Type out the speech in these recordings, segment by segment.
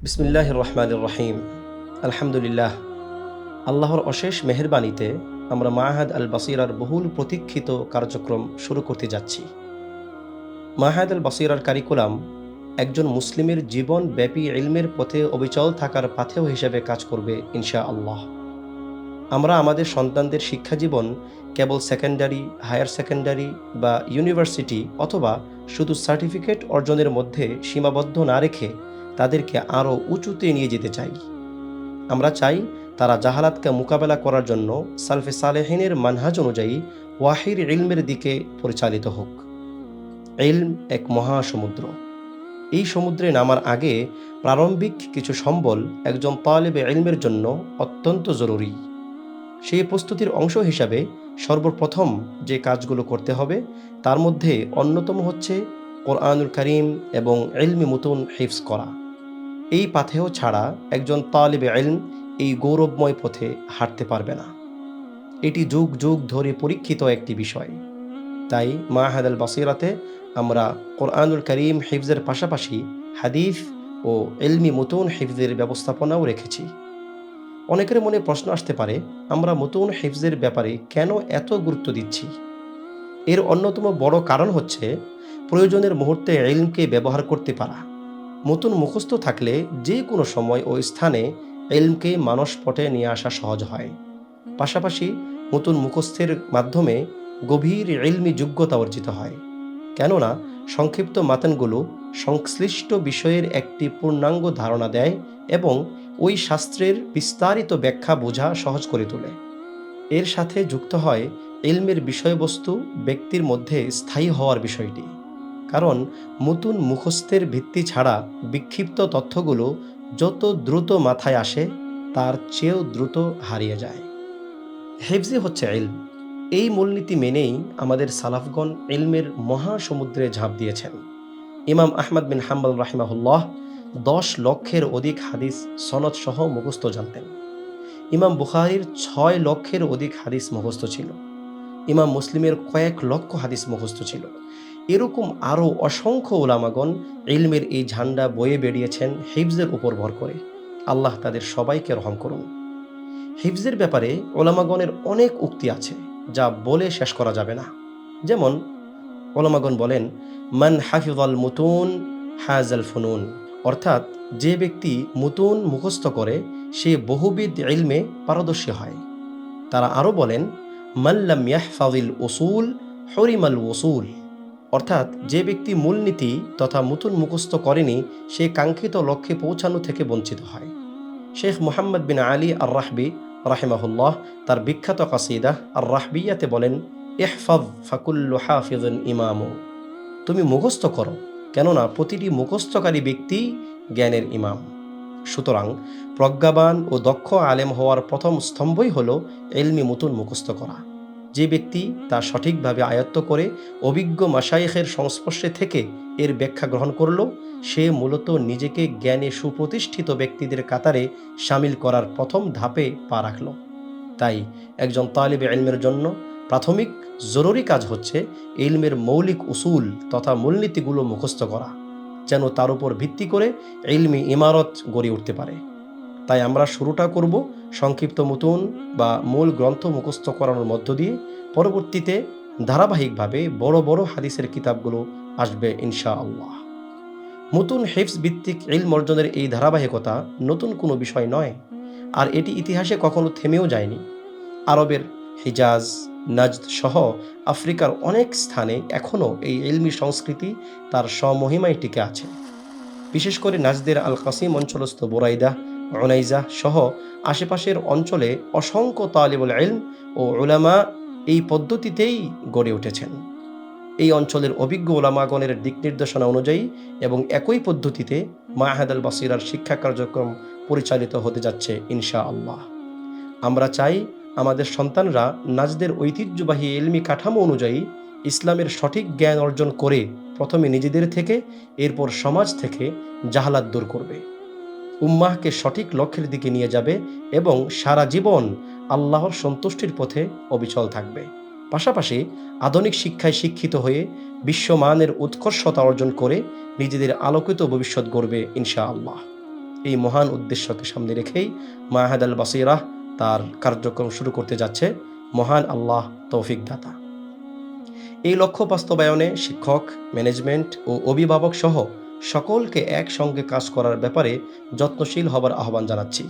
বিসমিল্লাহির রহমানির রহিম। আলহামদুলিল্লাহ। আল্লাহর অশেষ মেহেরবানিতে আমরা মাআহাদ আল বাসিরার বহুল প্রতীক্ষিত কার্যক্রম শুরু করতে যাচ্ছি। মাআহাদ আল বাসিরার কারিকুলাম একজন মুসলিমের জীবনব্যাপী ইলমের পথে অবিচল থাকার পাথেয় হিসেবে কাজ করবে ইনশাআল্লাহ। আমরা আমাদের সন্তানদের শিক্ষাজীবন কেবল সেকেন্ডারি, হায়ার সেকেন্ডারি বা ইউনিভার্সিটি অথবা শুধু সার্টিফিকেট অর্জনের মধ্যে সীমাবদ্ধ না রেখে তাদেরকে আরও উঁচুতে নিয়ে যেতে চাই। আমরা চাই তারা জাহালাতকে মোকাবেলা করার জন্য সালফে সালেহিনের মানহাজ অনুযায়ী ওয়াহির ইলমের দিকে পরিচালিত হোক। ইলম এক মহাসমুদ্র। এই সমুদ্রে নামার আগে প্রারম্ভিক কিছু সম্বল একজন তালেবে ইলমের জন্য অত্যন্ত জরুরি। সেই প্রস্তুতির অংশ হিসাবে সর্বপ্রথম যে কাজগুলো করতে হবে তার মধ্যে অন্যতম হচ্ছে কোরআনুল কারীম এবং ইলমি মুতুন হিফজ করা। এই পাথেয় ছাড়া একজন তালিবে ইলম এই গৌরবময় পথে হাঁটতে পারবে না। এটি যুগ যুগ ধরে পরীক্ষিত একটি বিষয়। তাই মাআহাদ আল বাসিরাতে আমরা কোরআনুল কারীম হিফজের পাশাপাশি হাদিস ও ইলমি মুতুন হিফজের ব্যবস্থাপনাও রেখেছি। অনেকের মনে প্রশ্ন আসতে পারে, আমরা মুতুন হিফজের ব্যাপারে কেন এত গুরুত্ব দিচ্ছি? এর অন্যতম বড় কারণ হচ্ছে প্রয়োজনের মুহূর্তে ইলমকে ব্যবহার করতে পারা। মুতুন মুখস্থ থাকলে যে কোনো সময় ও স্থানে ইলমকে মানসপটে নিয়ে আসা সহজ হয়। পাশাপাশি মুতুন মুখস্থের মাধ্যমে গভীর ইলমি যোগ্যতা অর্জিত হয়, কেননা সংক্ষিপ্ত মাতানগুলো সংশ্লিষ্ট বিষয়ের একটি পূর্ণাঙ্গ ধারণা দেয় এবং ওই শাস্ত্রের বিস্তারিত ব্যাখ্যা বোঝা সহজ করে তোলে। এর সাথে যুক্ত হয় ইলমের বিষয়বস্তু ব্যক্তির মধ্যে স্থায়ী হওয়ার বিষয়টি, কারণ মুতুন মুখস্থের ভিত্তি ছাড়া বিক্ষিপ্ত তথ্যগুলো যত দ্রুত মাথায় আসে তার চেয়েও দ্রুত হারিয়ে যায়। হিফজি হচ্ছে ইলম। এই মূলনীতি মেনেই আমাদের সালাফগণ ইলমের মহাসমুদ্রে ঝাঁপ দিয়েছেন। ইমাম আহমদ বিন হাম্বল রাহিমাহুল্লাহ 10 লক্ষের অধিক হাদিস সনদ সহ মুখস্থ জানতেন। ইমাম বুখারীর 6 লক্ষের অধিক হাদিস মুখস্থ ছিল। ইমাম মুসলিমের কয়েক লক্ষ হাদিস মুখস্থ ছিল। এরকম আরও অসংখ্য উলামাগণ ইলমের এই ঝান্ডা বয়ে বেরিয়েছেন হিফজের উপর ভর করে। আল্লাহ তাদের সবাইকে রহম করুন। হিফজের ব্যাপারে উলামাগণের অনেক উক্তি আছে যা বলে শেষ করা যাবে না। যেমন উলামাগণ বলেন, মান হাফিজাল মুতুন হাজাল ফুনুন, অর্থাৎ যে ব্যক্তি মুতুন মুখস্থ করে সে বহুবিধ ইলমে পারদর্শী হয়। তারা আরও বলেন, মাল্লাম ইয়াহফাজিল উসুল হরিমাল ওসুল, অর্থাৎ যে ব্যক্তি মূলনীতি তথা মুতুন মুখস্থ করেনি সে কাঙ্ক্ষিত লক্ষ্যে পৌঁছানো থেকে বঞ্চিত হয়। শেখ মুহাম্মদ বিন আলী আর রাহবি রাহিমাহুল্লাহ তার বিখ্যাত কাসিদা আর রাহবিয়াতে বলেন, ইহফাজ ফাকুল্লু হাফিজিন ইমামু, তুমি মুখস্থ করো, কেননা প্রতিটি মুখস্থকারী ব্যক্তি জ্ঞানের ইমাম। সুতরাং প্রজ্ঞাবান ও দক্ষ আলেম হওয়ার প্রথম স্তম্ভই হল ইলমি মুতুন মুখস্থ করা। যে ব্যক্তি তা সঠিকভাবে আয়ত্ত করে অভিজ্ঞ মাশায়েখের সংস্পর্শে থেকে এর ব্যাখ্যা গ্রহণ করল, সে মূলত নিজেকে জ্ঞানে সুপ্রতিষ্ঠিত ব্যক্তিদের কাতারে সামিল করার প্রথম ধাপে পা রাখল। তাই একজন তালিবে ইলমের জন্য প্রাথমিক জরুরি কাজ হচ্ছে ইলমের মৌলিক উসুল তথা মূলনীতিগুলো মুখস্থ করা, যেন তার উপর ভিত্তি করে ইলমি ইমারত গড়ে উঠতে পারে। তাই আমরা শুরুটা করব সংক্ষিপ্ত মুতুন বা মূল গ্রন্থ মুখস্থ করানোর মধ্য দিয়ে। পরবর্তীতে ধারাবাহিকভাবে বড় বড় হাদিসের কিতাবগুলো আসবে ইনশাআল্লাহ। মুতুন হিফজ ভিত্তিক ইলম অর্জনের এই ধারাবাহিকতা নতুন কোনো বিষয় নয়, আর এটি ইতিহাসে কখনো থেমেও যায়নি। আরবের হিজাজ, নাজদ সহ আফ্রিকার অনেক স্থানে এখনও এই ইলমি সংস্কৃতি তার স্বমহিমায় টিকে আছে। বিশেষ করে নাজদের আল কাসিম অঞ্চলস্থ বোরাইদা, উনাইজা সহ আশেপাশের অঞ্চলে অসংখ্য তালিবুল ইলম ও উলামা এই পদ্ধতিতেই গড়ে উঠেছেন। এই অঞ্চলের অভিজ্ঞ উলামাগণের দিক নির্দেশনা অনুযায়ী এবং একই পদ্ধতিতে মাআহাদ আল বাসিরার শিক্ষা কার্যক্রম পরিচালিত হতে যাচ্ছে ইনশাআল্লাহ। আমরা চাই আমাদের সন্তানরা নাজদের ঐতিহ্যবাহী ইলমি কাঠামো অনুযায়ী ইসলামের সঠিক জ্ঞান অর্জন করে প্রথমে নিজেদের থেকে, এরপর সমাজ থেকে জাহালাত দূর করবে, উম্মাহকে সঠিক লক্ষ্যের দিকে নিয়ে যাবে এবং সারা জীবন আল্লাহর সন্তুষ্টির পথে অবিচল থাকবে। পাশাপাশি আধুনিক শিক্ষায় শিক্ষিত হয়ে বিশ্বমানের উৎকর্ষতা অর্জন করে নিজেদের আলোকিত ভবিষ্যৎ গড়বে ইনশাআল্লাহ। এই মহান উদ্দেশ্যকে সামনে রেখেই মাহাদ আল বাসিরাহ তার কার্যক্রম শুরু করতে যাচ্ছে। মহান আল্লাহ তৌফিক দাতা। এই লক্ষ্য বাস্তবায়নে শিক্ষক, ম্যানেজমেন্ট ও অভিভাবক সহ সকলকে একসঙ্গে কাজ করার ব্যাপারে যত্নশীল হবার আহ্বান জানাচ্ছি।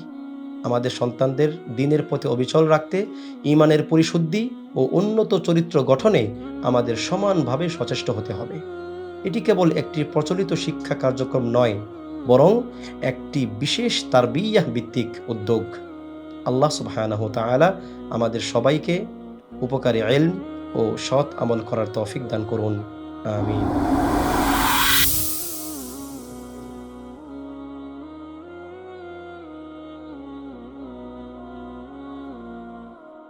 আমাদের সন্তানদের দ্বীনের পথে অবিচল রাখতে ঈমানের পরিশুদ্ধি ও উন্নত চরিত্র গঠনে আমাদের সমানভাবে সচেষ্ট হতে হবে। এটি কেবল একটি প্রচলিত শিক্ষা কার্যক্রম নয়, বরং একটি বিশেষ তারবিয়াহ ভিত্তিক উদ্যোগ। আল্লাহ সুবহানাহু ওয়া তাআলা আমাদের সবাইকে উপকারী ইলম ও সৎ আমল করার তৌফিক দান করুন। আমিন।